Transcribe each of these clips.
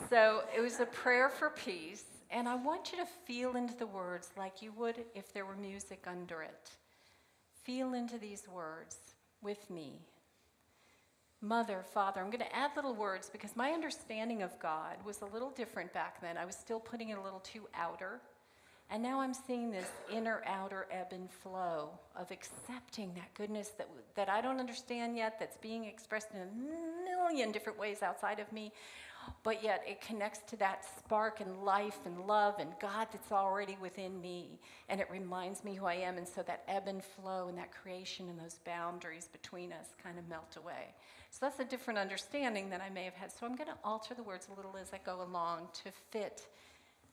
So it was a prayer for peace, and I want you to feel into the words like you would if there were music under it. Feel into these words with me. Mother, Father, I'm going to add little words because my understanding of God was a little different back then. I was still putting it a little too outer. And now I'm seeing this inner-outer ebb and flow of accepting that goodness that I don't understand yet, that's being expressed in a million different ways outside of me, but yet it connects to that spark and life and love and God that's already within me. And it reminds me who I am. And so that ebb and flow and that creation and those boundaries between us kind of melt away. So that's a different understanding than I may have had. So I'm going to alter the words a little as I go along to fit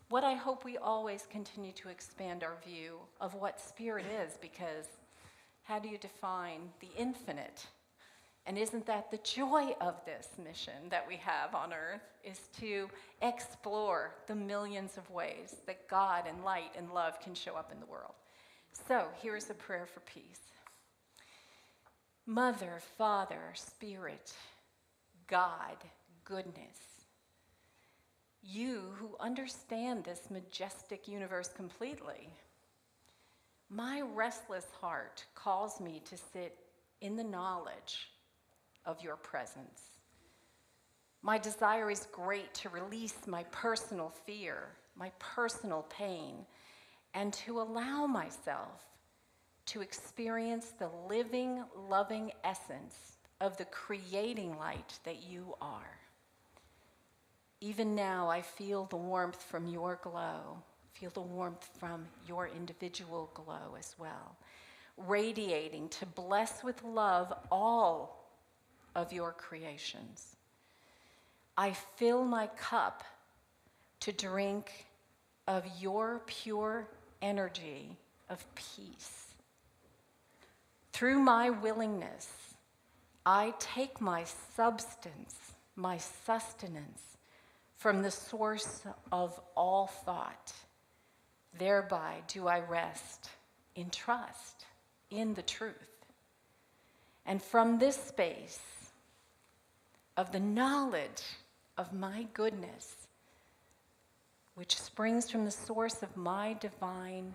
what I hope we always continue to expand our view of what spirit is, because how do you define the infinite? And isn't that the joy of this mission that we have on earth, is to explore the millions of ways that God and light and love can show up in the world. So here's a prayer for peace. Mother, Father, Spirit, God, goodness, you who understand this majestic universe completely, my restless heart calls me to sit in the knowledge of your presence. My desire is great to release my personal fear, my personal pain, and to allow myself to experience the living, loving essence of the creating light that you are. Even now, I feel the warmth from your glow, feel the warmth from your individual glow as well, radiating to bless with love all of your creations. I fill my cup to drink of your pure energy of peace. Through my willingness, I take my substance, my sustenance, from the source of all thought. Thereby do I rest in trust in the truth. And from this space of the knowledge of my goodness, which springs from the source of my divine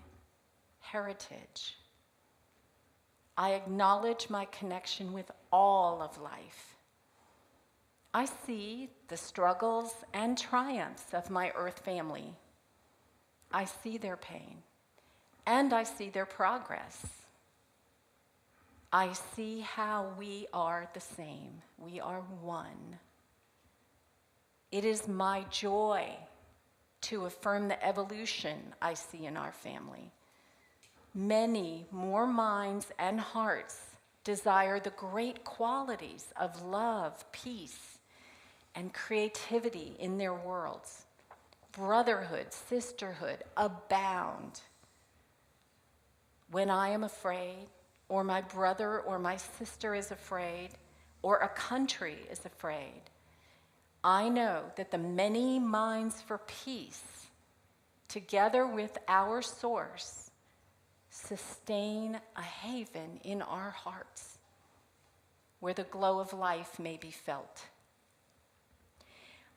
heritage, I acknowledge my connection with all of life. I see the struggles and triumphs of my earth family. I see their pain, and I see their progress. I see how we are the same. We are one. It is my joy to affirm the evolution I see in our family. Many more minds and hearts desire the great qualities of love, peace, and creativity in their worlds. Brotherhood, sisterhood abound. When I am afraid, or my brother or my sister is afraid, or a country is afraid, I know that the many minds for peace, together with our source, sustain a haven in our hearts where the glow of life may be felt.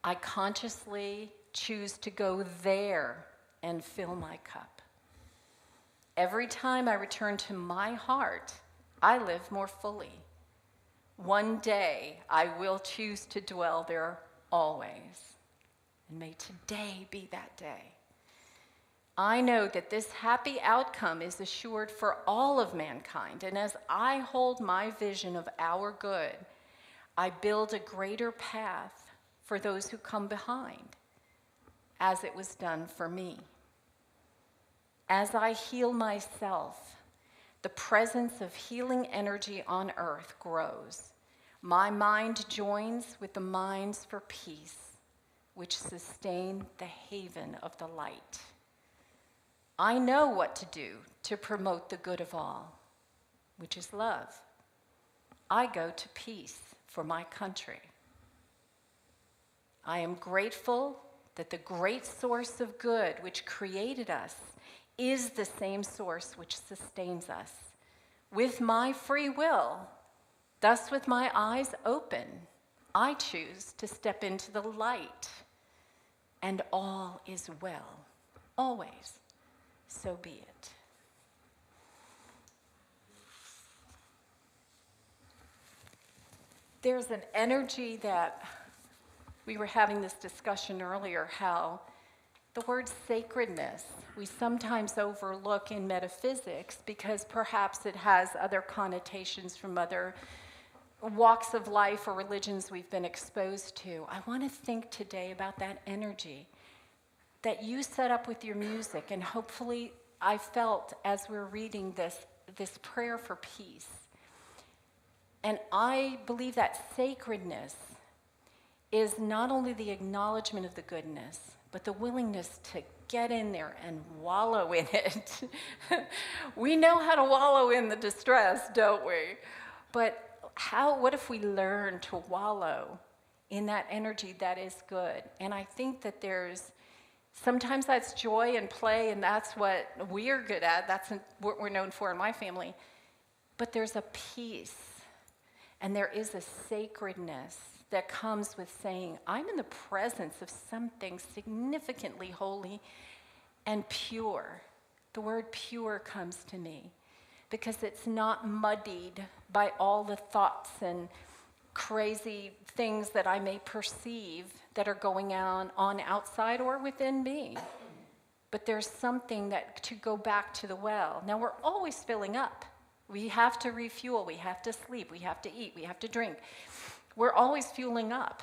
I consciously choose to go there and fill my cup. Every time I return to my heart, I live more fully. One day I will choose to dwell there always. And may today be that day. I know that this happy outcome is assured for all of mankind, and as I hold my vision of our good, I build a greater path for those who come behind, as it was done for me. As I heal myself, the presence of healing energy on earth grows. My mind joins with the minds for peace, which sustain the haven of the light. I know what to do to promote the good of all, which is love. I go to peace for my country. I am grateful that the great source of good which created us is the same source which sustains us. With my free will, thus with my eyes open, I choose to step into the light and all is well. Always. So be it. There's an energy that we were having this discussion earlier, how the word sacredness we sometimes overlook in metaphysics because perhaps it has other connotations from other walks of life or religions we've been exposed to. I want to think today about that energy that you set up with your music, and hopefully I felt as we're reading this prayer for peace. And I believe that sacredness is not only the acknowledgement of the goodness, but the willingness to get in there and wallow in it. We know how to wallow in the distress, don't we? But what if we learn to wallow in that energy that is good? And I think that sometimes that's joy and play, and that's what we're good at. That's what we're known for in my family. But there's a peace, and there is a sacredness that comes with saying, I'm in the presence of something significantly holy and pure. The word pure comes to me because it's not muddied by all the thoughts and crazy things that I may perceive that are going on outside or within me. But there's something that to go back to the well. Now we're always filling up. We have to refuel, we have to sleep, we have to eat, we have to drink. We're always fueling up.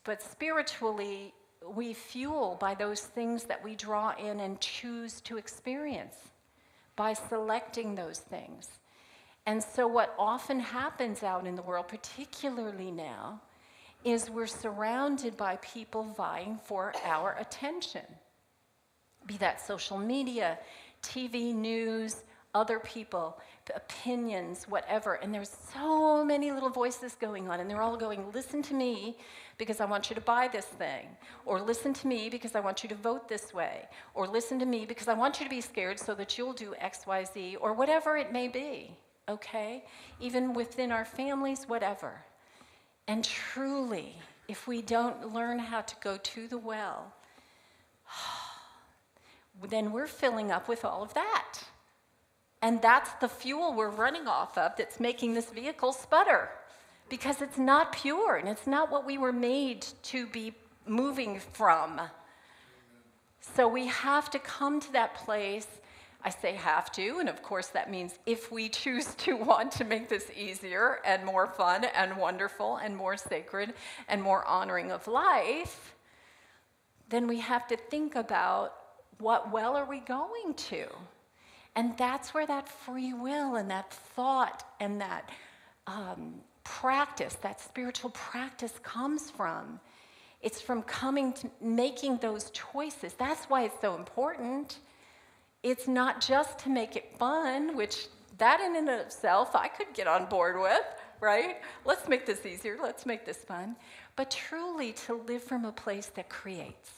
But spiritually, we fuel by those things that we draw in and choose to experience, by selecting those things. And so what often happens out in the world, particularly now, is we're surrounded by people vying for our attention. Be that social media, TV news, other people, opinions, whatever. And there's so many little voices going on, and they're all going, listen to me because I want you to buy this thing, or listen to me because I want you to vote this way, or listen to me because I want you to be scared so that you'll do X, Y, Z, or whatever it may be, okay? Even within our families, whatever. And truly, if we don't learn how to go to the well, then we're filling up with all of that. And that's the fuel we're running off of that's making this vehicle sputter, because it's not pure and it's not what we were made to be moving from. So we have to come to that place. I say have to, and of course that means if we choose to want to make this easier and more fun and wonderful and more sacred and more honoring of life, then we have to think about what well are we going to? And that's where that free will and that thought and that practice, that spiritual practice comes from. It's from coming to making those choices. That's why it's so important. It's not just to make it fun, which that in and of itself I could get on board with, right? Let's make this easier, let's make this fun. But truly to live from a place that creates.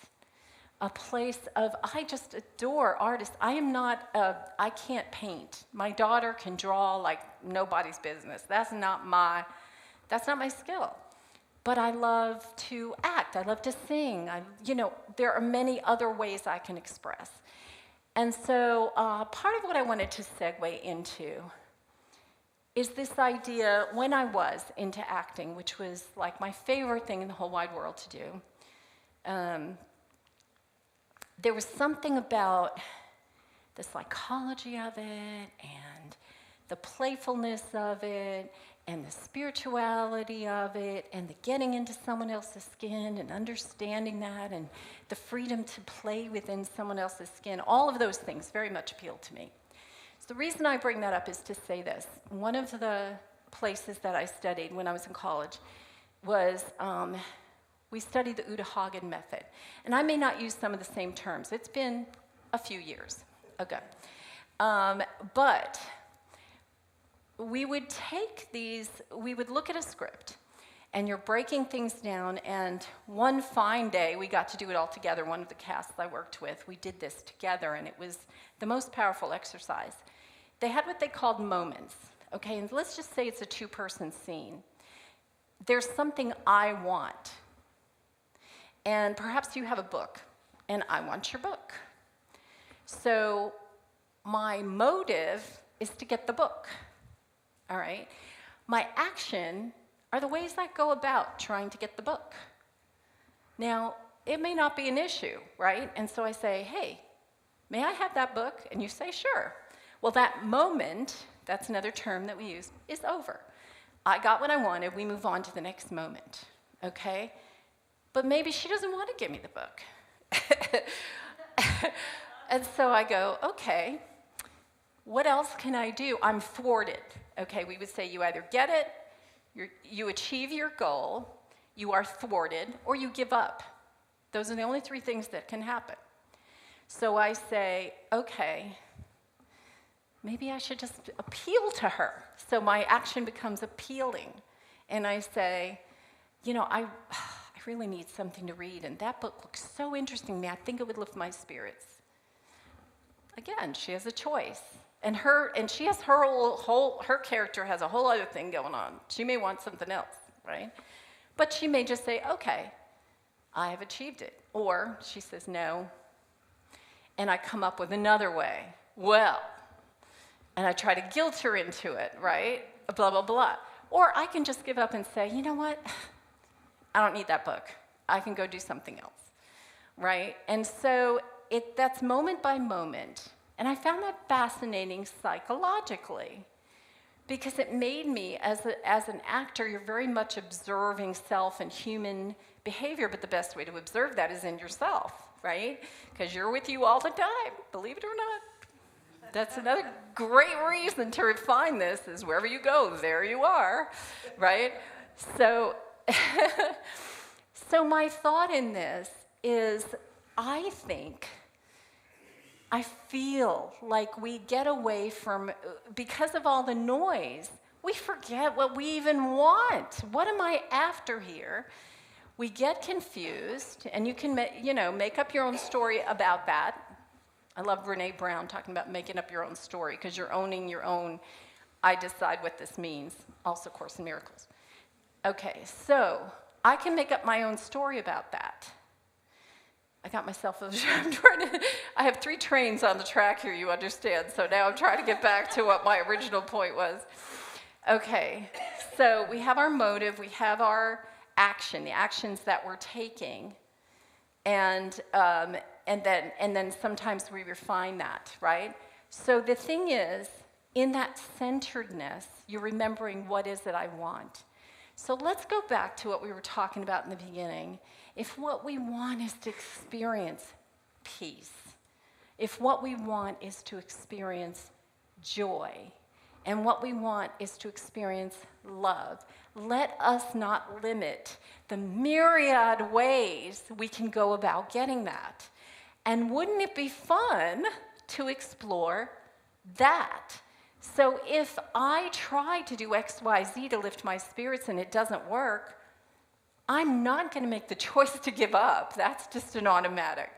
A place of, I just adore artists. I can't paint. My daughter can draw like nobody's business. That's not my skill. But I love to act. I love to sing. There are many other ways I can express. And so part of what I wanted to segue into is this idea, when I was into acting, which was like my favorite thing in the whole wide world to do, there was something about the psychology of it and the playfulness of it and the spirituality of it and the getting into someone else's skin and understanding that and the freedom to play within someone else's skin. All of those things very much appealed to me. So the reason I bring that up is to say this. One of the places that I studied when I was in college was we studied the Uta Hagen method. And I may not use some of the same terms. It's been a few years ago. But we would we would look at a script, and you're breaking things down, and one fine day, we got to do it all together. One of the casts I worked with, we did this together, and it was the most powerful exercise. They had what they called moments, okay? And let's just say it's a two-person scene. There's something I want. and perhaps you have a book, and I want your book. So my motive is to get the book, all right? My action are the ways I go about trying to get the book. Now, it may not be an issue, right? And so I say, hey, may I have that book? And you say, sure. Well, that moment, that's another term that we use, is over. I got what I wanted, we move on to the next moment, okay? But maybe she doesn't want to give me the book. And so I go, okay, what else can I do? I'm thwarted, okay? We would say you either get it, you achieve your goal, you are thwarted, or you give up. Those are the only three things that can happen. So I say, okay, maybe I should just appeal to her. So my action becomes appealing. And I say, you know, I really need something to read, and that book looks so interesting to me. I think it would lift my spirits. Again, she has a choice. And she has her character has a whole other thing going on. She may want something else, right? But she may just say, okay, I have achieved it. Or she says no, and I come up with another way. Well, and I try to guilt her into it, right? Blah, blah, blah. Or I can just give up and say, you know what? I don't need that book. I can go do something else, right? And so that's moment by moment. And I found that fascinating psychologically, because it made me, as an actor, you're very much observing self and human behavior, but the best way to observe that is in yourself, right? Because you're with you all the time, believe it or not. That's another great reason to refine this, is wherever you go, there you are, right? So, so my thought in this is, I feel like we get away from, because of all the noise, we forget what we even want. What am I after here? We get confused, and you can make up your own story about that. I love Brene Brown talking about making up your own story, because you're owning your own, I decide what this means, also Course in Miracles. Okay, so I can make up my own story about that. I got myself, I have 3 trains on the track here, you understand, so now I'm trying to get back to what my original point was. Okay, so we have our motive, we have our action, the actions that we're taking, and then sometimes we refine that, right? So the thing is, in that centeredness, you're remembering what is it I want. So let's go back to what we were talking about in the beginning. If what we want is to experience peace, if what we want is to experience joy, and what we want is to experience love, let us not limit the myriad ways we can go about getting that. And wouldn't it be fun to explore that? So if I try to do X, Y, Z to lift my spirits and it doesn't work, I'm not going to make the choice to give up. That's just an automatic,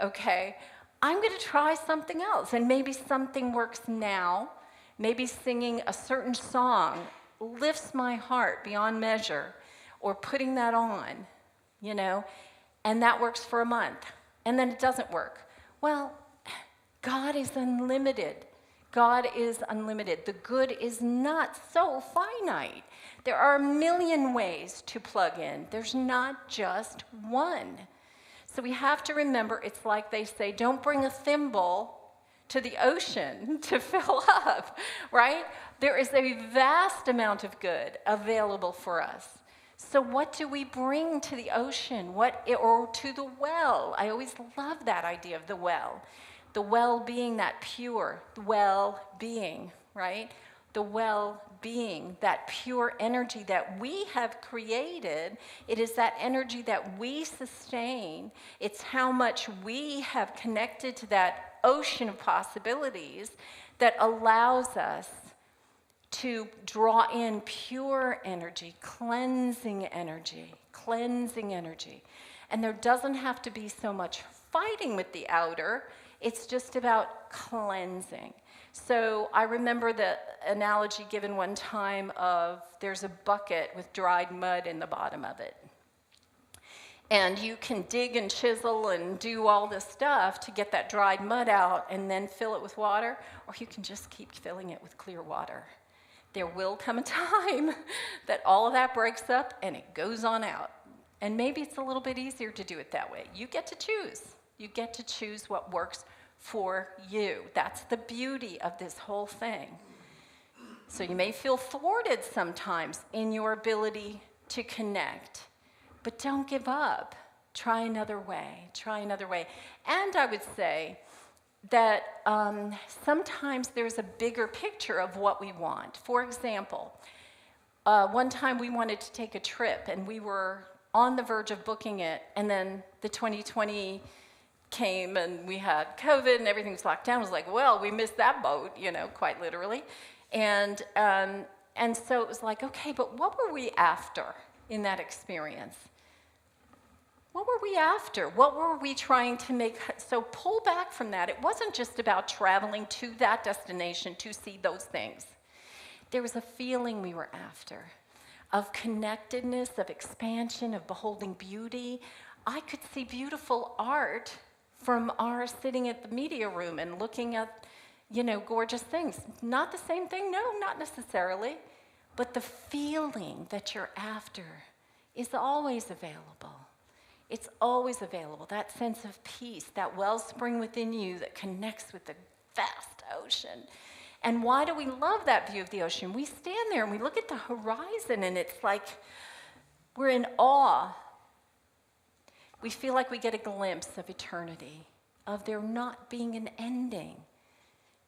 okay? I'm going to try something else, and maybe something works now. Maybe singing a certain song lifts my heart beyond measure, or putting that on, and that works for a month, and then it doesn't work. Well, God is unlimited. God is unlimited. The good is not so finite. There are a million ways to plug in. There's not just one. So we have to remember, it's like they say, don't bring a thimble to the ocean to fill up, right? There is a vast amount of good available for us. So what do we bring to the ocean? Or to the well? I always love that idea of the well. The well being that pure well-being, right? The well-being, that pure energy that we have created. It is that energy that we sustain. It's how much we have connected to that ocean of possibilities that allows us to draw in pure energy, cleansing energy. And there doesn't have to be so much fighting with the outer. It's just about cleansing. So I remember the analogy given one time of there's a bucket with dried mud in the bottom of it. And you can dig and chisel and do all this stuff to get that dried mud out and then fill it with water, or you can just keep filling it with clear water. There will come a time that all of that breaks up and it goes on out. And maybe it's a little bit easier to do it that way. You get to choose. You get to choose what works for you. That's the beauty of this whole thing. So you may feel thwarted sometimes in your ability to connect, but don't give up. Try another way. Try another way. And I would say that sometimes there's a bigger picture of what we want. For example, one time we wanted to take a trip, and we were on the verge of booking it, and then the 2020 came, and we had COVID, and everything was locked down. It was like, well, we missed that boat, quite literally. And so it was like, okay, but what were we after in that experience? What were we after? What were we trying to make? So pull back from that. It wasn't just about traveling to that destination to see those things. There was a feeling we were after of connectedness, of expansion, of beholding beauty. I could see beautiful art from our sitting at the media room and looking at, gorgeous things. Not the same thing? No, not necessarily. But the feeling that you're after is always available. It's always available, that sense of peace, that wellspring within you that connects with the vast ocean. And why do we love that view of the ocean? We stand there and we look at the horizon, and it's like we're in awe. We feel like we get a glimpse of eternity, of there not being an ending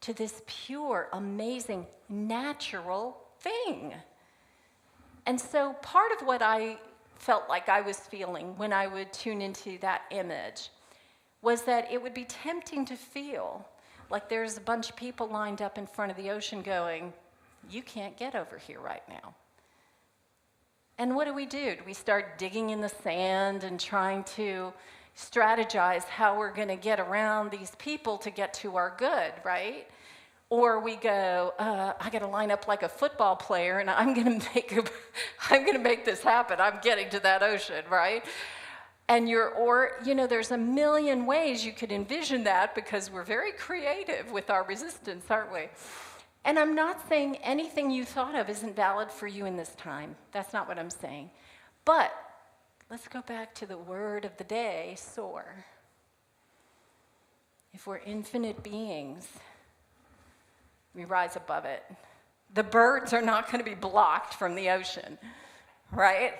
to this pure, amazing, natural thing. And so part of what I felt like I was feeling when I would tune into that image was that it would be tempting to feel like there's a bunch of people lined up in front of the ocean going, you can't get over here right now. And what do? Do we start digging in the sand and trying to strategize how we're going to get around these people to get to our good, right? Or we go, I got to line up like a football player, and I'm going to make this happen. I'm getting to that ocean, right? And there's a million ways you could envision that, because we're very creative with our resistance, aren't we? And I'm not saying anything you thought of isn't valid for you in this time. That's not what I'm saying. But let's go back to the word of the day, soar. If we're infinite beings, we rise above it. The birds are not going to be blocked from the ocean, right?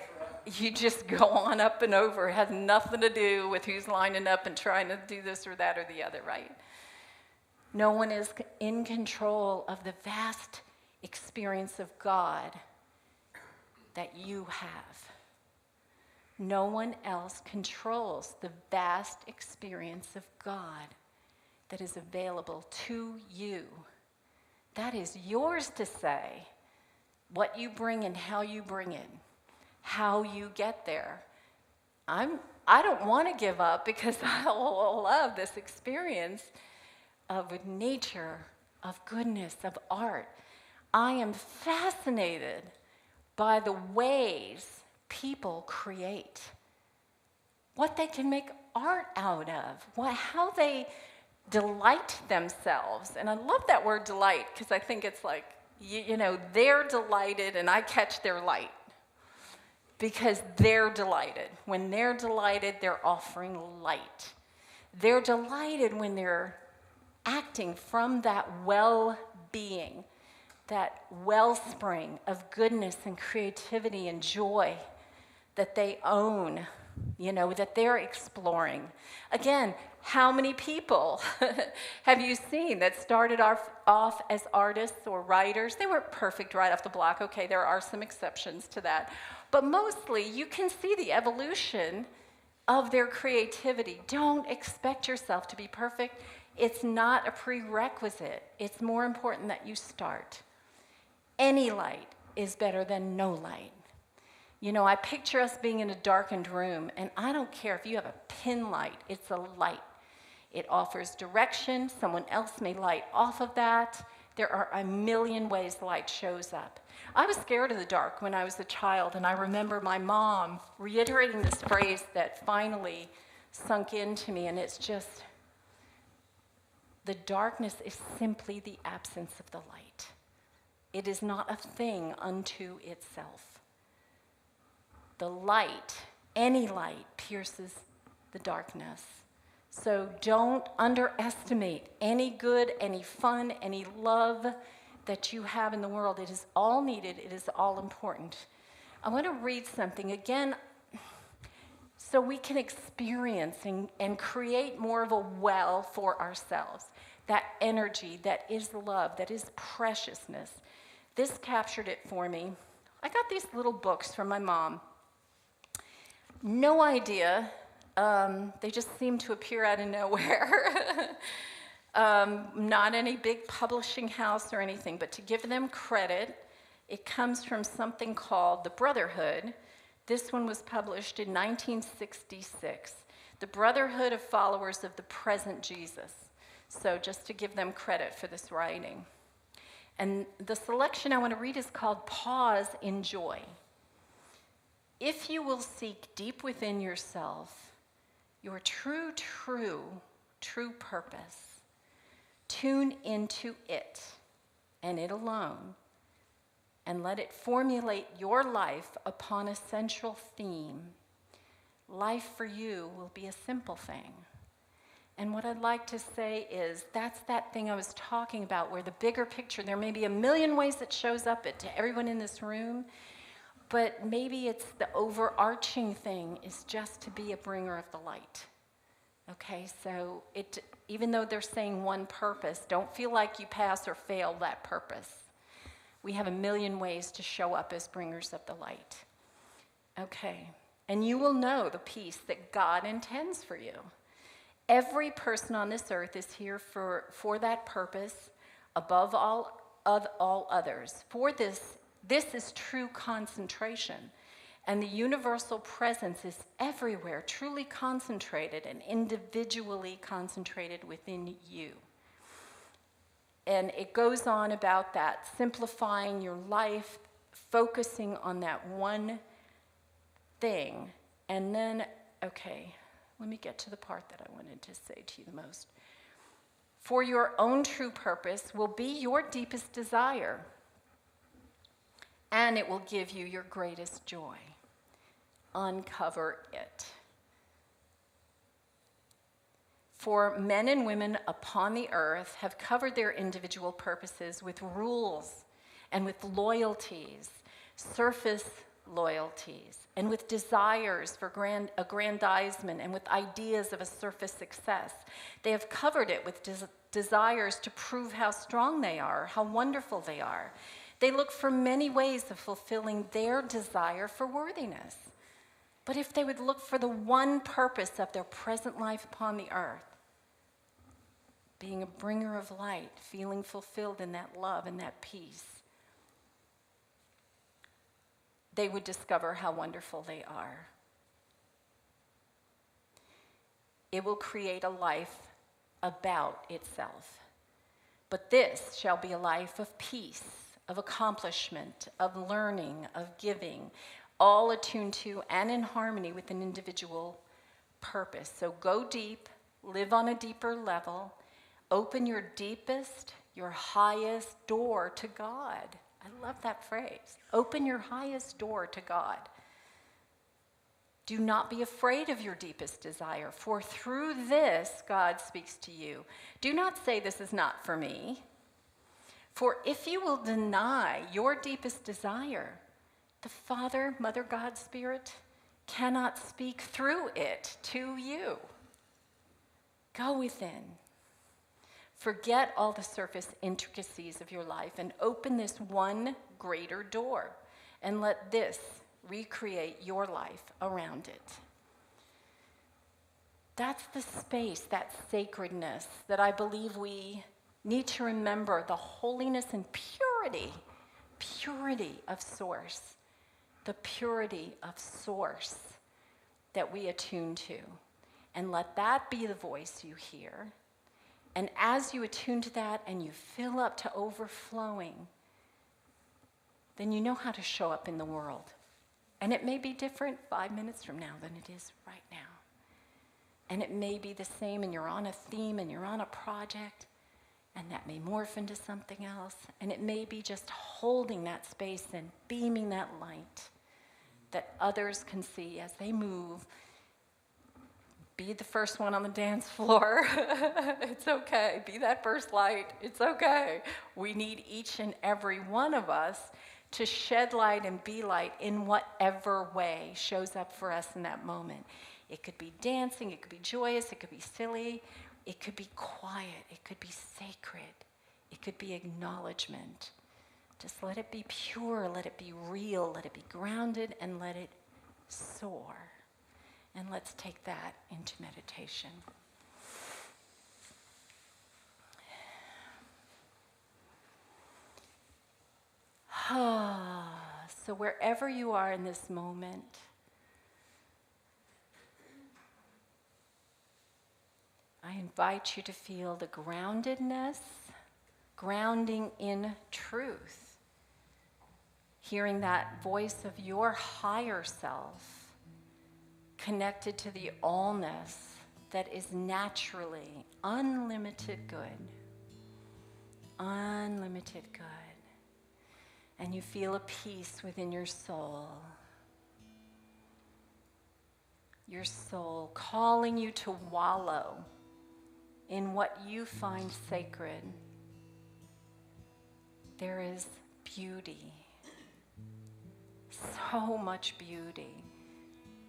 You just go on up and over. It has nothing to do with who's lining up and trying to do this or that or the other, right? No one is in control of the vast experience of God that you have. No one else controls the vast experience of God that is available to you. That is yours to say, what you bring and how you bring it, how you get there. I don't want to give up, because I love this experience of nature, of goodness, of art. I am fascinated by the ways people create, what they can make art out of, how they delight themselves. And I love that word delight, because I think it's like, they're delighted and I catch their light, because they're delighted. When they're delighted, they're offering light. They're delighted when they're acting from that well-being, that wellspring of goodness and creativity and joy that they own, that they're exploring. Again, how many people have you seen that started off as artists or writers? They weren't perfect right off the block. Okay, there are some exceptions to that. But mostly, you can see the evolution of their creativity. Don't expect yourself to be perfect. It's not a prerequisite. It's more important that you start. Any light is better than no light. I picture us being in a darkened room, and I don't care if you have a pin light, it's a light. It offers direction. Someone else may light off of that. There are a million ways light shows up. I was scared of the dark when I was a child, and I remember my mom reiterating this phrase that finally sunk into me, and it's just, the darkness is simply the absence of the light. It is not a thing unto itself. The light, any light, pierces the darkness. So don't underestimate any good, any fun, any love that you have in the world. It is all needed. It is all important. I want to read something again so we can experience and create more of a well for ourselves. That energy, that is love, that is preciousness. This captured it for me. I got these little books from my mom. No idea. They just seem to appear out of nowhere. Not any big publishing house or anything, but to give them credit, it comes from something called The Brotherhood. This one was published in 1966. The Brotherhood of Followers of the Present Jesus. So just to give them credit for this writing. And the selection I want to read is called Pause in Joy. If you will seek deep within yourself your true purpose, tune into it and it alone, and let it formulate your life upon a central theme, life for you will be a simple thing. And what I'd like to say is that's that thing I was talking about where the bigger picture, there may be a million ways it shows up to everyone in this room, but maybe it's the overarching thing is just to be a bringer of the light. Okay, so even though they're saying one purpose, don't feel like you pass or fail that purpose. We have a million ways to show up as bringers of the light. Okay, and you will know the peace that God intends for you. Every person on this earth is here for that purpose above all others. For this is true concentration. And the universal presence is everywhere, truly concentrated and individually concentrated within you. And it goes on about that, simplifying your life, focusing on that one thing. And then, okay, let me get to the part that I wanted to say to you the most. For your own true purpose will be your deepest desire, and it will give you your greatest joy. Uncover it. For men and women upon the earth have covered their individual purposes with rules and with loyalties, surface loyalties, and with desires for aggrandizement and with ideas of a surface success. They have covered it with desires to prove how strong they are, how wonderful they are. They look for many ways of fulfilling their desire for worthiness. But if they would look for the one purpose of their present life upon the earth, being a bringer of light, feeling fulfilled in that love and that peace, they would discover how wonderful they are. It will create a life about itself. But this shall be a life of peace, of accomplishment, of learning, of giving, all attuned to and in harmony with an individual purpose. So go deep, live on a deeper level, open your deepest, your highest door to God. I love that phrase. Open your highest door to God. Do not be afraid of your deepest desire, for through this God speaks to you. Do not say, "This is not for me." For if you will deny your deepest desire, the Father, Mother, God, Spirit cannot speak through it to you. Go within. Forget all the surface intricacies of your life and open this one greater door and let this recreate your life around it. That's the space, that sacredness that I believe we need to remember, the holiness and purity of source, the purity of source that we attune to. And let that be the voice you hear. And as you attune to that and you fill up to overflowing, then you know how to show up in the world. And it may be different 5 minutes from now than it is right now. And it may be the same, and you're on a theme and you're on a project, and that may morph into something else. And it may be just holding that space and beaming that light that others can see as they move. Be the first one on the dance floor. It's okay. Be that first light. It's okay. We need each and every one of us to shed light and be light in whatever way shows up for us in that moment. It could be dancing, it could be joyous, it could be silly, it could be quiet, it could be sacred, it could be acknowledgement. Just let it be pure, let it be real, let it be grounded, and let it soar. And let's take that into meditation. So wherever you are in this moment, I invite you to feel the groundedness, grounding in truth, hearing that voice of your higher self connected to the allness that is naturally unlimited good. Unlimited good. And you feel a peace within your soul. Your soul calling you to wallow in what you find sacred. There is beauty. So much beauty.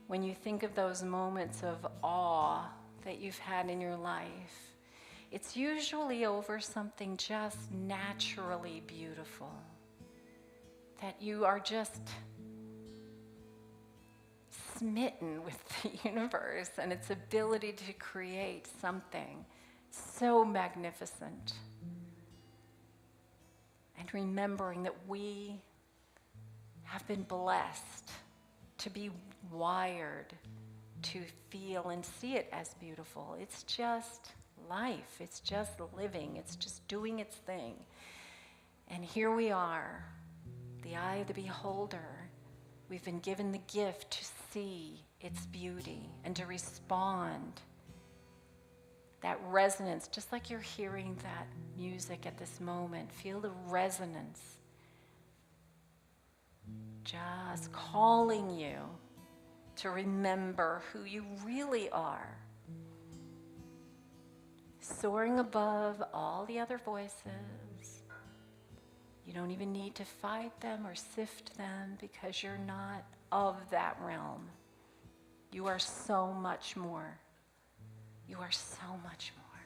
When you think of those moments of awe that you've had in your life, it's usually over something just naturally beautiful. That you are just smitten with the universe and its ability to create something so magnificent. And remembering that we have been blessed to be wired to feel and see it as beautiful. It's just life. It's just living. It's just doing its thing. And here we are, the eye of the beholder. We've been given the gift to see its beauty and to respond. That resonance, just like you're hearing that music at this moment, feel the resonance. Just calling you to remember who you really are. Soaring above all the other voices. You don't even need to fight them or sift them because you're not of that realm. You are so much more. You are so much more.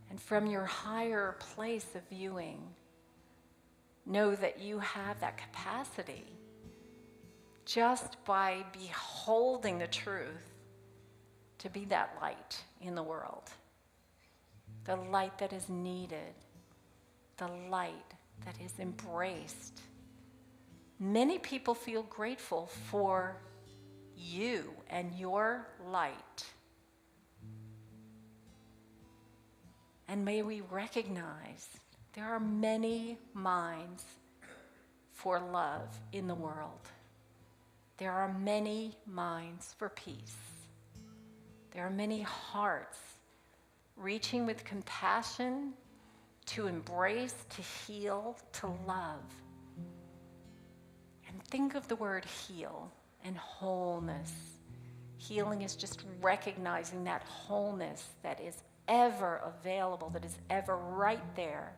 And from your higher place of viewing, know that you have that capacity just by beholding the truth to be that light in the world. The light that is needed. The light that is embraced. Many people feel grateful for you and your light. And may we recognize there are many minds for love in the world. There are many minds for peace. There are many hearts reaching with compassion to embrace, to heal, to love. And think of the word heal and wholeness. Healing is just recognizing that wholeness that is ever available, that is ever right there.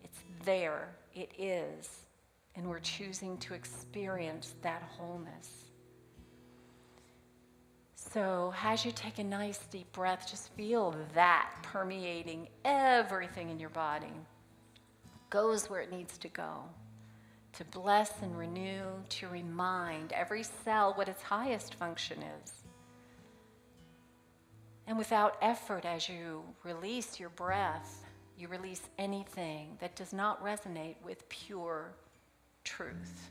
It's there, it is, and we're choosing to experience that wholeness. So as you take a nice deep breath, just feel that permeating everything in your body. Goes where it needs to go. To bless and renew, to remind every cell what its highest function is. And without effort, as you release your breath, you release anything that does not resonate with pure truth.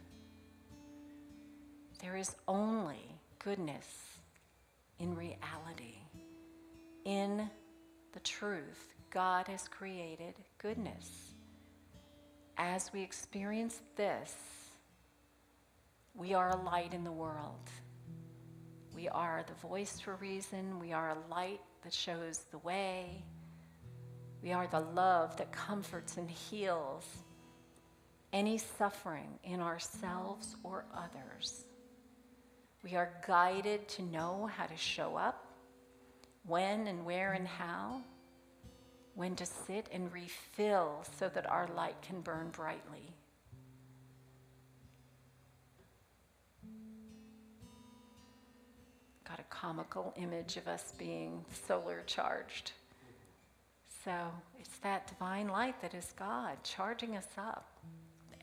There is only goodness in reality. in the truth, God has created goodness. As we experience this, we are a light in the world. We are the voice for reason. We are a light that shows the way. We are the love that comforts and heals any suffering in ourselves or others. We are guided to know how to show up, when and where and how, when to sit and refill so that our light can burn brightly. Got a comical image of us being solar charged. So it's that divine light that is God charging us up.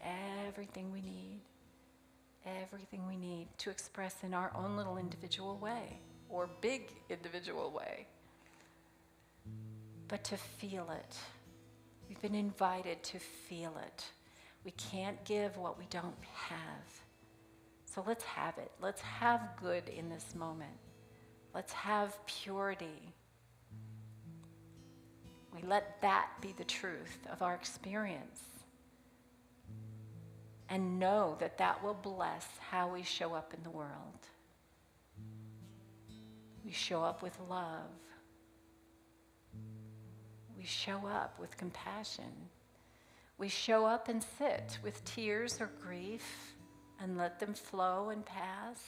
Everything we need to express in our own little individual way, or big individual way. But to feel it. We've been invited to feel it. We can't give what we don't have. So let's have it. Let's have good in this moment. Let's have purity. We let that be the truth of our experience. And know that that will bless how we show up in the world. We show up with love. We show up with compassion. We show up and sit with tears or grief and let them flow and pass.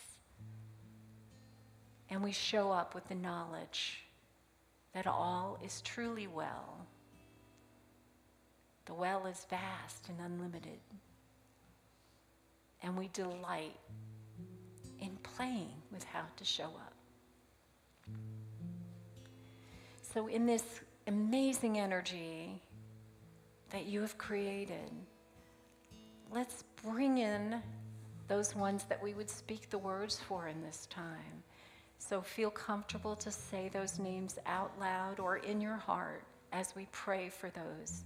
And we show up with the knowledge that all is truly well. The well is vast and unlimited. And we delight in playing with how to show up. So in this amazing energy that you have created, let's bring in those ones that we would speak the words for in this time. So feel comfortable to say those names out loud or in your heart as we pray for those